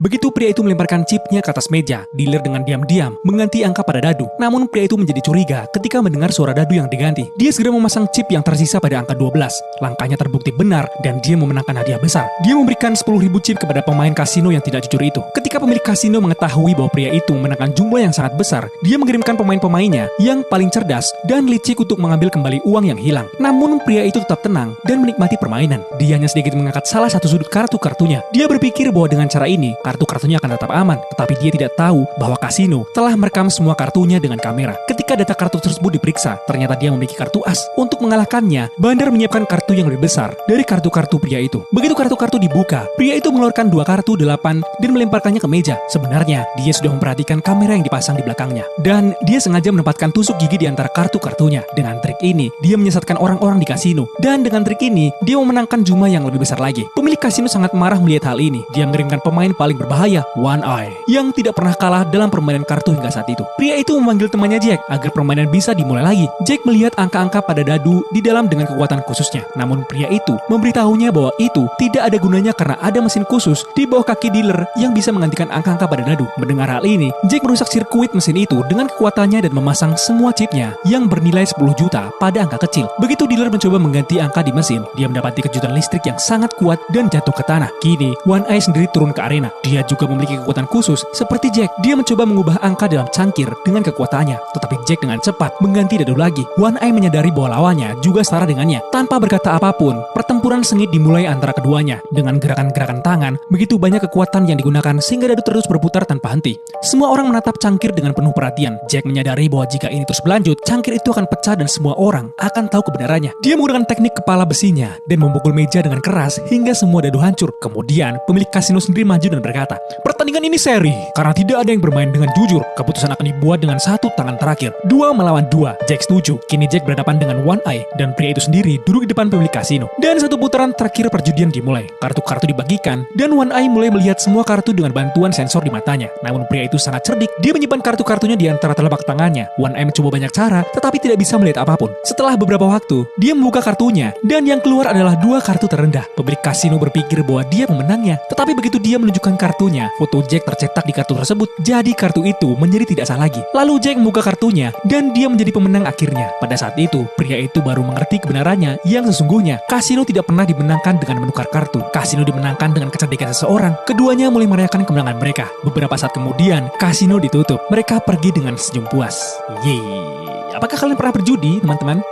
Begitu pria itu melemparkan chipnya ke atas meja, dealer dengan diam-diam mengganti angka pada dadu. Namun pria itu menjadi curiga ketika mendengar suara dadu yang diganti. Dia segera memasang chip yang tersisa pada angka 12. Langkahnya terbukti benar dan dia memenangkan hadiah besar. Dia memberikan 10.000 chip kepada pemain kasino yang tidak jujur itu. Ketika pemilik kasino mengetahui bahwa pria itu memenangkan jumlah yang sangat besar, dia mengirimkan pemain-pemainnya yang paling cerdas dan licik untuk mengambil kembali uang yang hilang. Namun pria itu tetap tenang dan menikmati permainan. Dia hanya sedikit mengangkat salah satu sudut kartu-kartunya. Dia berpikir bahwa dengan cara ini, kartu-kartunya akan tetap aman, tetapi dia tidak tahu bahwa kasino telah merekam semua kartunya dengan kamera. Ketika data kartu tersebut diperiksa, ternyata dia memiliki kartu as. Untuk mengalahkannya, Bandar menyiapkan kartu yang lebih besar dari kartu-kartu pria itu. Begitu kartu-kartu dibuka, pria itu mengeluarkan 2 kartu 8 dan melemparkannya ke meja. Sebenarnya, dia sudah memperhatikan kamera yang dipasang di belakangnya. Dan dia sengaja menempatkan tusuk gigi di antara kartu-kartunya. Dengan trik ini, dia menyesatkan orang-orang di kasino. Dan dengan trik ini, dia memenangkan jumlah yang lebih besar lagi. Pemilik kasino sangat marah melihat hal ini. Dia mengirimkan pemain paling berbahaya, One Eye, yang tidak pernah kalah dalam permainan kartu hingga saat itu. Pria itu memanggil temannya Jack agar permainan bisa dimulai lagi. Jack melihat angka-angka pada dadu di dalam dengan kekuatan khususnya. Namun pria itu memberitahunya bahwa itu tidak ada gunanya karena ada mesin khusus di bawah kaki dealer yang bisa menggantikan angka-angka pada dadu. Mendengar hal ini, Jack merusak sirkuit mesin itu dengan kekuatannya dan memasang semua chipnya yang bernilai 10 juta pada angka kecil. Begitu dealer mencoba mengganti angka di mesin, dia mendapati kejutan listrik yang sangat kuat dan jatuh ke tanah. Kini, One Eye sendiri turun ke arena. Dia juga memiliki kekuatan khusus seperti Jack. Dia mencoba mengubah angka dalam cangkir dengan kekuatannya, tetapi Jack dengan cepat mengganti dadu lagi. One Eye menyadari bahwa lawannya juga setara dengannya. Tanpa berkata apapun, pertempuran sengit dimulai antara keduanya. Dengan gerakan-gerakan tangan, begitu banyak kekuatan yang digunakan sehingga dadu terus berputar tanpa henti. Semua orang menatap cangkir dengan penuh perhatian. Jack menyadari bahwa jika ini terus berlanjut, cangkir itu akan pecah dan semua orang akan tahu kebenarannya. Dia menggunakan teknik kepala besinya dan memukul meja dengan keras hingga semua dadu hancur. Kemudian, pemilik kasino sendiri maju dan berkata, "Pertandingan ini seri, karena tidak ada yang bermain dengan jujur. Keputusan akan dibuat dengan satu tangan terakhir. 2 melawan 2. Jack setuju. Kini Jack berhadapan dengan One Eye, dan pria itu sendiri duduk di depan pemilik kasino. Dan satu putaran terakhir perjudian dimulai. Kartu-kartu dibagikan, dan One Eye mulai melihat semua kartu dengan bantuan sensor di matanya. Namun pria itu sangat cerdik. Dia menyimpan kartu-kartunya di antara telapak tangannya. One Eye mencoba banyak cara, tetapi tidak bisa melihat apapun. Setelah beberapa waktu, dia membuka kartunya, dan yang keluar adalah 2 kartu terendah. Pemilik kasino berpikir bahwa dia pemenangnya, tetapi begitu dia menunjukkan kartunya, foto Jack tercetak di kartu tersebut. Jadi kartu itu menjadi tidak sah lagi. Lalu Jack membuka kartunya, dan dia menjadi pemenang akhirnya. Pada saat itu, pria itu baru mengerti kebenarannya yang sesungguhnya. Kasino tidak pernah dimenangkan dengan menukar kartu. Kasino dimenangkan dengan kecerdikan seseorang. Keduanya mulai merayakan kemenangan mereka. Beberapa saat kemudian, kasino ditutup. Mereka pergi dengan senyum puas. Yeay. Apakah kalian pernah berjudi, teman-teman?